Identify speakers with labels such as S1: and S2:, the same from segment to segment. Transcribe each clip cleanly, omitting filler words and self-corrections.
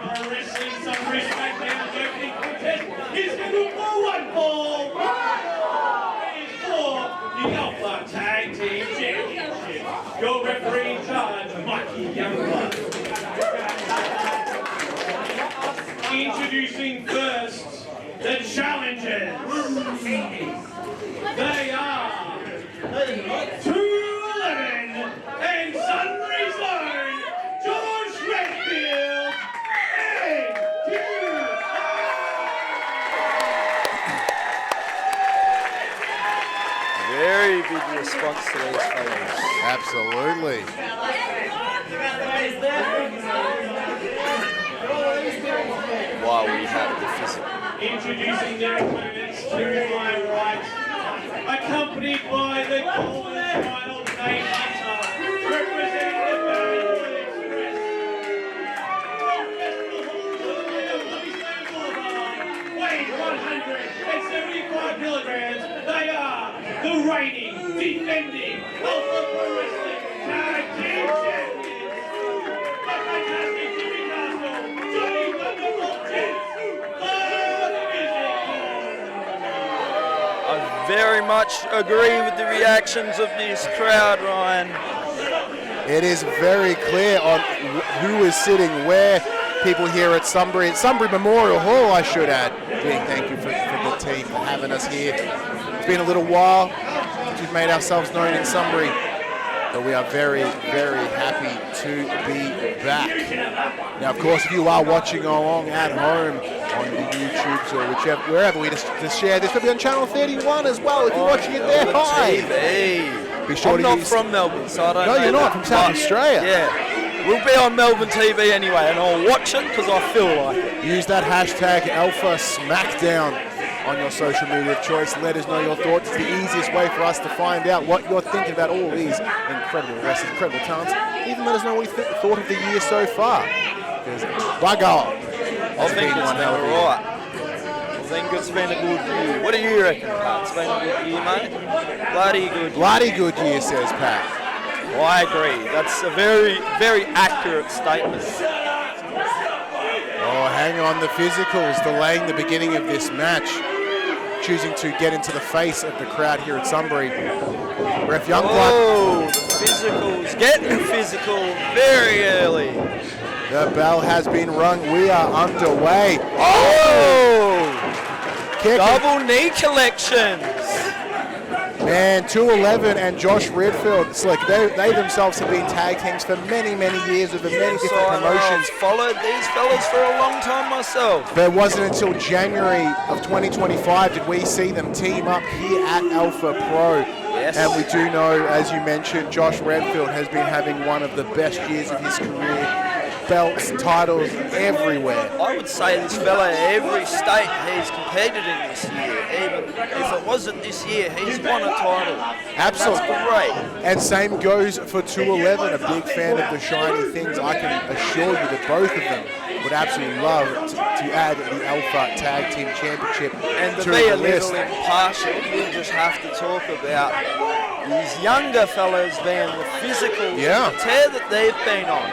S1: Pro Wrestling Sunbury Smackdown opening contest is scheduled for one fall. It is for the Alpha Tag Team Championship. Your referee in charge, Mikey Youngblood. Introducing first, the challengers. They are 211 and Sunbury's own George Redfield and
S2: Very big response to these fellas.
S3: Absolutely.
S2: While we have the physical.
S1: introducing their opponents to my right, accompanied by the golden child Nate Hunter, representing the Redfield Express. From Festival Boulevard, weighing 175 kilograms, they are the reigning, defending Alpha Pro Wrestling Tag Team Champions. The fantastic Jimmy Castle, Johnny Wonderful Jets,
S2: I very much agree with the reactions of this crowd, Ryan.
S3: It is very clear on who is sitting where. People here at Sunbury Memorial Hall, I should add. Big thank you for the team for having us here. It's been a little while since we've made ourselves known in Sunbury, but we are very, very happy to be back. Now, of course, if you are watching along at home on the YouTubes or wherever we just share this, could be on Channel 31 as well. If you're watching it there, hi.
S2: TV.
S3: Be sure
S2: I'm
S3: to
S2: not
S3: use...
S2: from Melbourne, so I don't know.
S3: No, you're not, from South Australia.
S2: Yeah. We'll be on Melbourne TV anyway, and I'll watch it because I feel like it.
S3: Use that hashtag Alpha Smackdown on your social media of choice. Let us know your thoughts. It's the easiest way for us to find out what you're thinking about all these incredible wrestlers, incredible talents. Even let us know what you thought of the year so far. Because by God,
S2: I think it's been alright. I think it's been a good year. What do you reckon, Pat? It's been a good year, mate? Bloody good year.
S3: Bloody good year, says Pat.
S2: Well, I agree. That's a very, very accurate statement.
S3: Oh, hang on, the physicals delaying the beginning of this match. Choosing to get into the face of the crowd here at Sunbury. Ref Youngblood.
S2: Oh, the physicals. Getting physical very early.
S3: The bell has been rung. We are underway.
S2: Oh!
S3: Kick.
S2: Double knee collections.
S3: Man, 211 and Josh Redfield, Slick, they themselves have been tag teams for many, many years with many different promotions.
S2: I've followed these fellas for a long time myself.
S3: But it wasn't until January of 2025 did we see them team up here at Alpha Pro.
S2: Yes.
S3: And we do know, as you mentioned, Josh Redfield has been having one of the best years of his career. Belts, titles, everywhere.
S2: I would say this fella, every state he's competed in this year, even if it wasn't this year, he's won a title.
S3: Absolutely.
S2: That's great.
S3: And same goes for 211, a big fan of the shiny things. I can assure you that both of them would absolutely love to add the Alpha Tag Team Championship
S2: And to
S3: the
S2: be a
S3: list.
S2: little impartial, we just have to talk about these younger fellas being the physical tear that they've been on.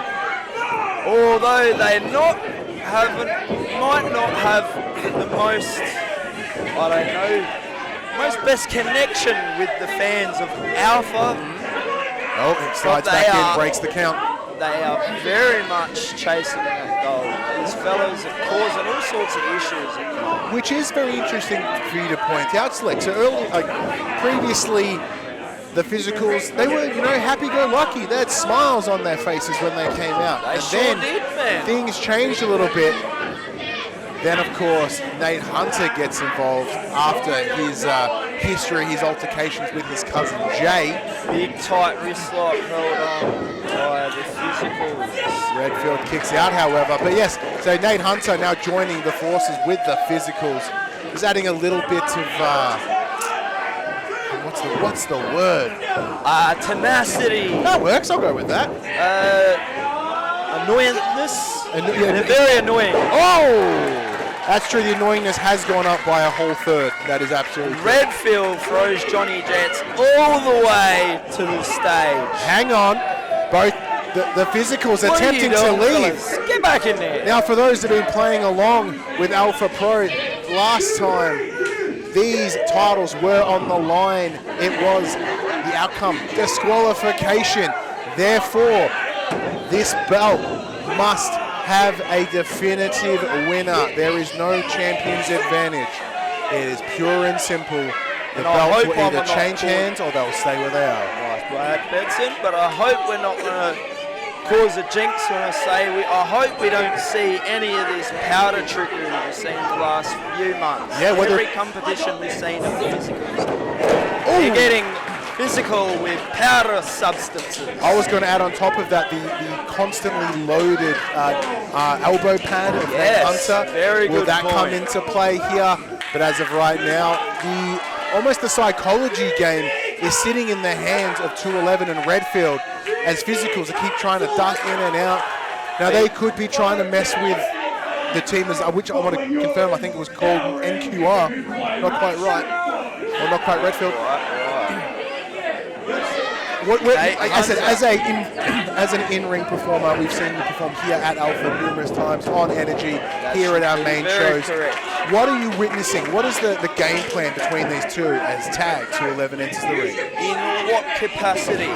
S2: Although they might not have the most, most best connection with the fans of Alpha.
S3: Oh, it slides back in, breaks the count.
S2: They are very much chasing that goal. These fellas are causing all sorts of issues.
S3: Which is very interesting for you to point out, Slick. So previously, the physicals, they were, happy-go-lucky. They had smiles on their faces when they came out.
S2: They sure did, man.
S3: Things changed a little bit. Then, of course, Nate Hunter gets involved after his history, his altercations with his cousin Jay.
S2: Big tight wrist lock held on by the physicals.
S3: Redfield kicks out, however. But yes, so Nate Hunter now joining the forces with the physicals. He's adding a little bit of... What's the word?
S2: Tenacity.
S3: That works, I'll go with that.
S2: Annoyingness. They're very annoying.
S3: Oh! That's true, the annoyingness has gone up by a whole third. That is absolutely true.
S2: Redfield throws Johnny Jets all the way to the stage.
S3: Hang on. Both the physicals
S2: What are you
S3: attempting to
S2: doing,
S3: leave.
S2: fellas? Get back in there.
S3: Now, for those that have been playing along with Alpha Pro, last time these titles were on the line, it was the outcome disqualification. Therefore, this belt must have a definitive winner. There is no champion's advantage. It is pure and simple. The belts will either change hands or they'll stay where they are.
S2: Nice play, Benson, but I hope we're not going to cause a jinx when I say I hope we don't see any of this powder trickery we've seen the last few months.
S3: Yeah,
S2: every competition we've seen of the physicals. You're getting physical with powder substances.
S3: I was going to add on top of that the constantly loaded elbow pad of Hunter.
S2: Very good.
S3: Will that
S2: point.
S3: come into play here? But as of right now, almost the psychology game is sitting in the hands of 211 and Redfield as physicals that keep trying to duck in and out. Now they could be trying to mess with the team, which I want to confirm, I think it was called NQR. Not quite right. Or not quite Redfield. I said, as an in-ring performer, we've seen you perform here at Alpha numerous times on Energy, here at our main shows.
S2: Correct.
S3: What are you witnessing? What is the game plan between these two as tag 211 enters the ring?
S2: In what capacity?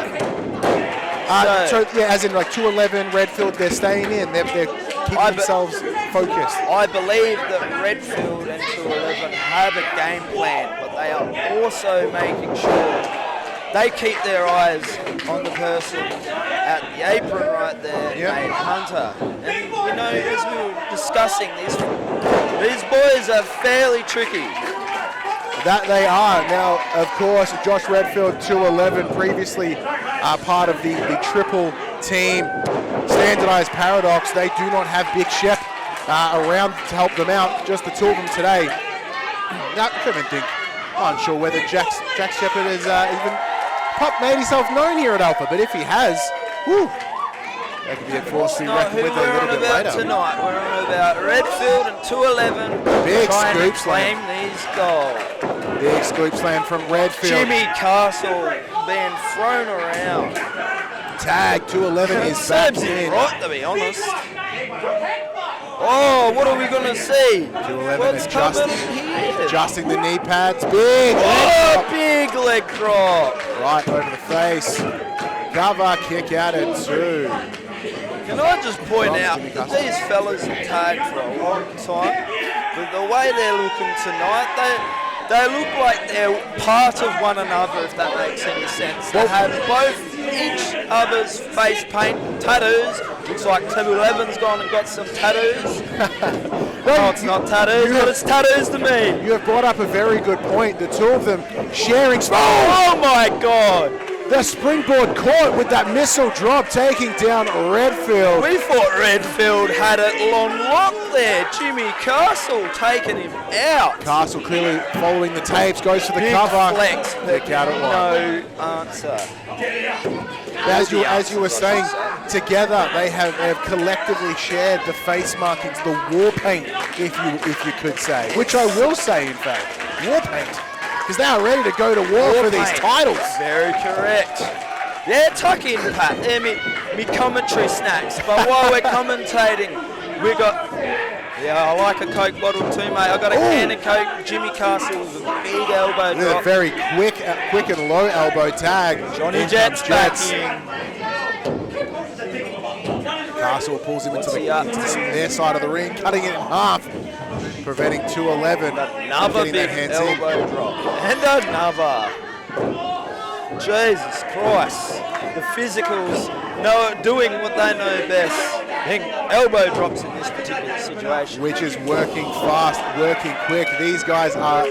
S3: As in like 211, Redfield, they're staying in. They're keeping themselves focused.
S2: I believe that Redfield and 211 have a game plan, but they are also making sure they keep their eyes on the person at the apron right there, named Hunter. And you know, as we were discussing, these boys are fairly tricky.
S3: That they are. Now, of course, Josh Redfield, 211, previously part of the triple team standardized Paradox. They do not have Big Shep around to help them out, just the two of them today. Now, I don't think, I'm unsure whether Jack Shepard has even made himself known here at Alpha, but if he has, that could be a force to be reckoned with a little bit later.
S2: Tonight, we're on about Redfield and 211
S3: Big
S2: trying
S3: scoop
S2: to claim these goals.
S3: Big scoop slam from Redfield.
S2: Jimmy Castle being thrown around.
S3: Tag 211 is back in.
S2: Right, to be honest. Oh, what are we going to see?
S3: 211 adjusting the knee pads. Big
S2: big leg drop.
S3: Right over the face. Cover kick out at 2.
S2: Can I just point out that these fellas have tagged for a long time, but the way they're looking tonight, they look like they're part of one another, if that makes any sense. They have both each other's face paint, tattoos. Looks like 211's gone and got some tattoos. No, it's not tattoos, but it's tattoos to me.
S3: You have brought up a very good point. The two of them sharing.
S2: Oh my God!
S3: The springboard caught with that missile drop, taking down Redfield.
S2: We thought Redfield had it on lock there. Jimmy Castle taking him out.
S3: Castle clearly following the tapes, goes for the
S2: Big
S3: cover.
S2: Flex,
S3: Kick out at 1.
S2: No answer.
S3: As you were saying, together they have collectively shared the face markings, the war paint, if you could say. Which I will say, in fact, war paint. Because they are ready to go to war for these titles.
S2: Very correct. Yeah, tuck in, Pat. They're me commentary snacks. But while we're commentating, we got... Yeah, I like a Coke bottle too, mate. I got a can of Coke. Jimmy Castle with a big elbow drop.
S3: A very quick and low elbow tag.
S2: Johnny Jets back in.
S3: Castle pulls him into their side of the ring, cutting it in half, preventing 211.
S2: Another big elbow drop. And another. Jesus Christ. The physicals doing what they know best. Elbow drops in this particular situation.
S3: Which is working fast, working quick. These guys are,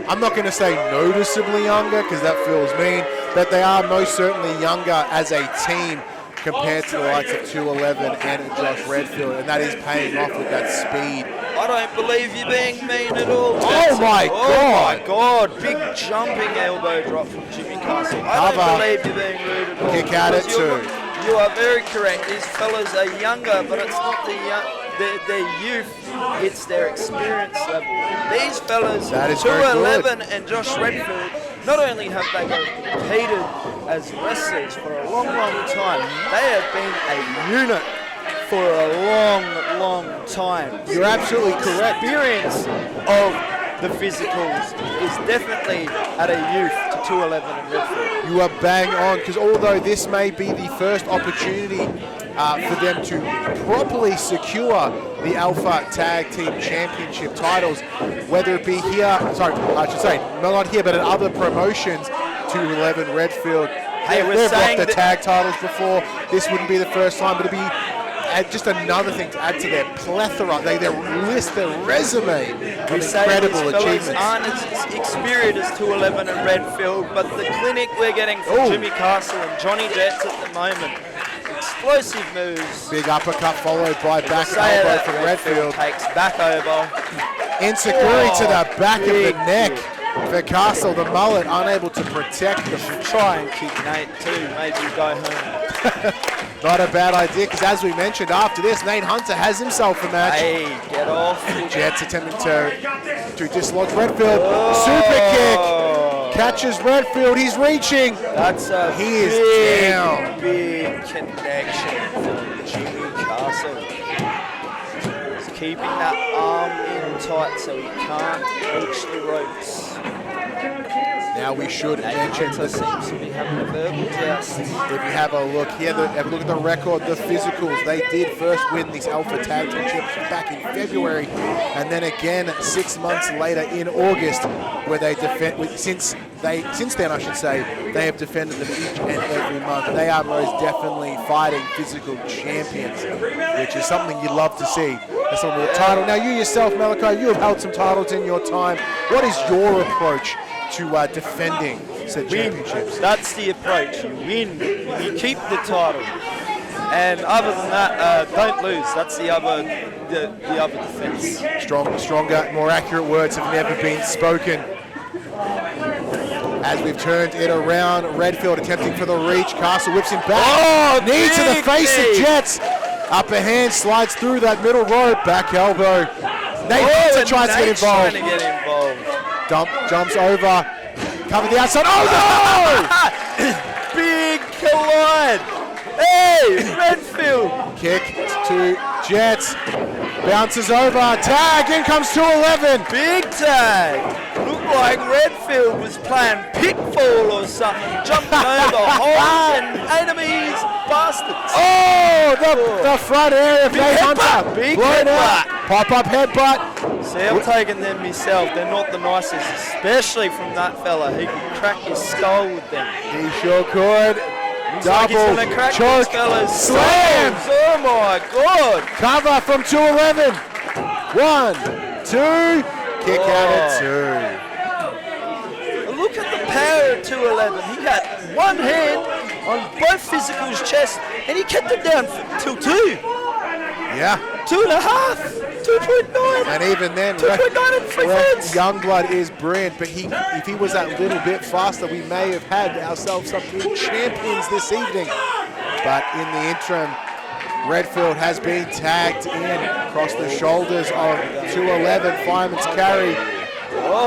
S3: I'm not going to say noticeably younger because that feels mean, but they are most certainly younger as a team compared to the likes of 211 and Josh Redfield, and that is paying off with that speed.
S2: I don't believe you're being mean at all.
S3: Oh my God!
S2: Oh my God! Big jumping elbow drop from Jimmy Castle. I don't believe you're being rude at all.
S3: Kick out at 2.
S2: You are very correct. These fellas are younger, but it's not their youth, it's their experience level. These fellas, 211 and Josh Redfield, not only have they competed as wrestlers for a long, long time. They have been a unit for a long, long time.
S3: You're absolutely correct.
S2: Experience of the physicals is definitely at a youth to 211 and Redfield.
S3: You are bang on, because although this may be the first opportunity for them to properly secure the Alpha Tag Team Championship titles, whether it be here, sorry, I should say, not here, but at other promotions, 211 Redfield.
S2: Hey,
S3: they've got the tag titles before. This wouldn't be the first time, but it'd be just another thing to add to their plethora, their list, their resume of incredible achievements.
S2: Aren't as experienced as 211 and Redfield, but the clinic we're getting from Jimmy Castle and Johnny Jets at the moment. Explosive moves.
S3: Big uppercut followed by back elbow from Redfield.
S2: Takes back over.
S3: Enziguri to the back of the neck for Castle. The mullet unable to protect the.
S2: Try and kick Nate too. Maybe go home.
S3: Not a bad idea, because as we mentioned, after this, Nate Hunter has himself a match.
S2: Hey, get off.
S3: Jets attempting to dislodge Redfield. Super kick. Catches Redfield. He's reaching.
S2: That's a big connection from Jimmy Castle. He's keeping that arm in tight so he can't reach the ropes.
S3: Now we should mention
S2: Hunter seems to be having a verbal test.
S3: If you have a look here, have a look at the record, the physicals. They did first win these Alpha Tag Team Championships back in February, and then again 6 months later in August, where they defend. Since then, I should say, they have defended them each and every month. They are most definitely fighting physical champions, which is something you'd love to see. That's someone with a title. Now, you yourself, Malachi, you have held some titles in your time. What is your approach to defending said championships?
S2: That's the approach. You win, you keep the title, and other than that, don't lose. That's the other defense.
S3: Stronger, more accurate words have never been spoken. As we've turned it around, Redfield attempting for the reach. Castle whips him back. Knee to the face of Jets. Upper hand slides through that middle rope. Back elbow. Nate Hunter tries to get involved. Jumps over. Cover the outside. Oh
S2: no! Big collide. Hey, Redfield.
S3: Kick to Jets. Bounces over. Tag. In comes 211.
S2: Big tag. Looked like Redfield was playing pitfall or something. Jumping over holes and enemies. Bastards.
S3: Oh, the front area of Nate Hunter.
S2: Big headbutt.
S3: Pop-up headbutt.
S2: See, I'm taking them myself. They're not the nicest, especially from that fella. He could crack your skull with them.
S3: He sure could. Double choke slam.
S2: Oh my God.
S3: Cover from 211. 1, 2. Kick out at 2.
S2: Look at the power of 211. He had one hand on both physicals' chest, and he kept it down till 2.
S3: Yeah.
S2: 2.5. 2.9.
S3: And even then,
S2: 2.9 and 3/4.
S3: Youngblood is brilliant, but if he was that little bit faster, we may have had ourselves some good champions this evening. But in the interim, Redfield has been tagged in across the shoulders of 211. Fireman's carry.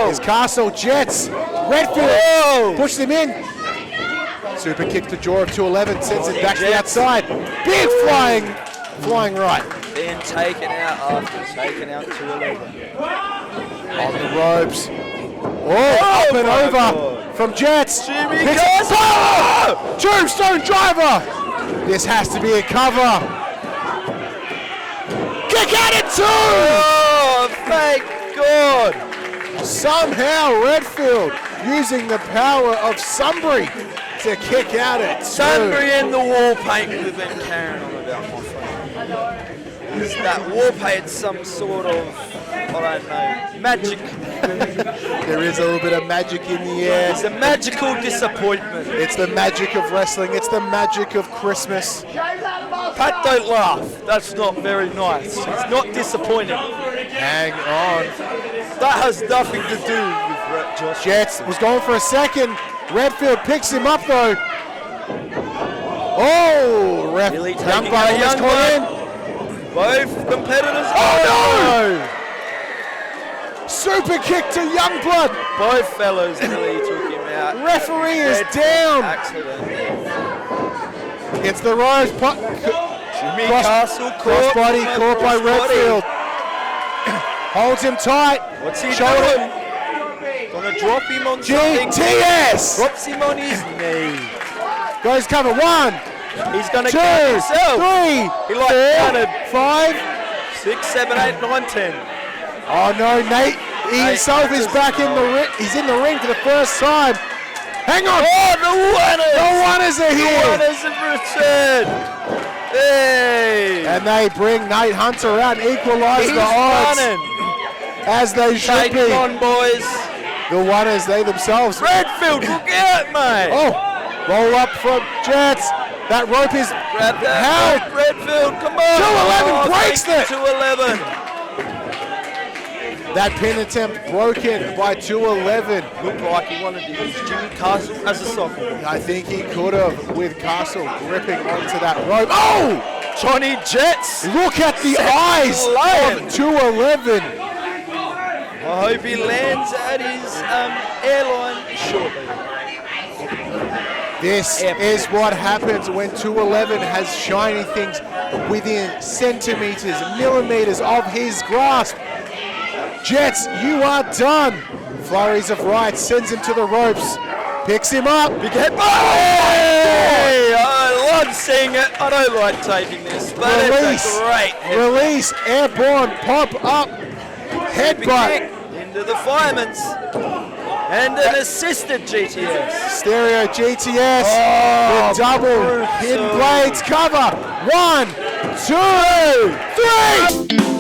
S3: His Castle Jets. Redfield pushes him in. Super kick to jaw of 211. Sends it back to the outside. Big flying right.
S2: Being taken out after taking out 211.
S3: On the ropes. Up and over God. From Jets.
S2: Jimmy Castle!
S3: Tombstone driver. This has to be a cover. Kick out at 2!
S2: Oh, thank God.
S3: Somehow Redfield using the power of Sunbury to kick out at 2.
S2: Sunbury and the wall paint we've been carrying on about, my friend. Is that war paint some sort of, I don't know, magic?
S3: There is a little bit of magic in the air.
S2: It's a magical disappointment.
S3: It's the magic of wrestling. It's the magic of Christmas.
S2: Pat, don't laugh. That's not very nice. It's not disappointing.
S3: Hang on.
S2: That has nothing to do with Josh.
S3: Jets was going for a second. Redfield picks him up though. Oh, ref.
S2: Really
S3: Youngblood almost caught in.
S2: Both competitors.
S3: Oh no! Super kick to Youngblood.
S2: Both fellas nearly took him out.
S3: Referee is
S2: Dead
S3: down.
S2: Accident.
S3: It's the Rose.
S2: Jimmy Castle
S3: Crossbody caught by Redfield. Holds him tight.
S2: What's he
S3: Shoulder.
S2: doing? Gonna drop him on something.
S3: GTS.
S2: Drops him on his knee.
S3: Goes cover. 1,
S2: He's gonna
S3: 2,
S2: count himself.
S3: 3,
S2: He like
S3: 4,
S2: counted
S3: 5.
S2: 6, 7, 8, 9, 10.
S3: Oh no, Nate. He himself is back in the ring. He's in the ring for the first time. Hang on.
S2: Oh, the Wanners!
S3: The Wanners are
S2: The
S3: here.
S2: Wanners have returned. Hey!
S3: And they bring Nate Hunter out and equalise
S2: He's
S3: the odds
S2: running.
S3: as they should
S2: Take
S3: be.
S2: it on, boys.
S3: The Wanners, they themselves.
S2: Redfield, look out, mate.
S3: Oh, roll up from Jets. That rope is
S2: Grab that.
S3: held.
S2: Redfield, come on.
S3: 211 breaks
S2: thank
S3: it.
S2: you, 211.
S3: That pin attempt broken by 211.
S2: Looked like he wanted to use Jimmy Castle as a socket.
S3: I think he could have with Castle gripping onto that rope. Oh!
S2: Johnny Jets.
S3: Look at the eyes
S2: lion.
S3: of 211.
S2: I hope he lands at his airline shortly.
S3: This is what happens when 211 has shiny things within centimeters, millimeters of his grasp. Jets, you are done. Flurries of right, sends him to the ropes, picks him up.
S2: Big head. Hey! I love seeing it. I don't like taking this, but
S3: Release.
S2: it's a great head.
S3: Release, airborne, pop up, headbutt.
S2: Kick into the fireman's. And an assisted GTS.
S3: Stereo GTS
S2: Oh,
S3: with double
S2: brutal.
S3: pin blades cover. 1, 2, 3.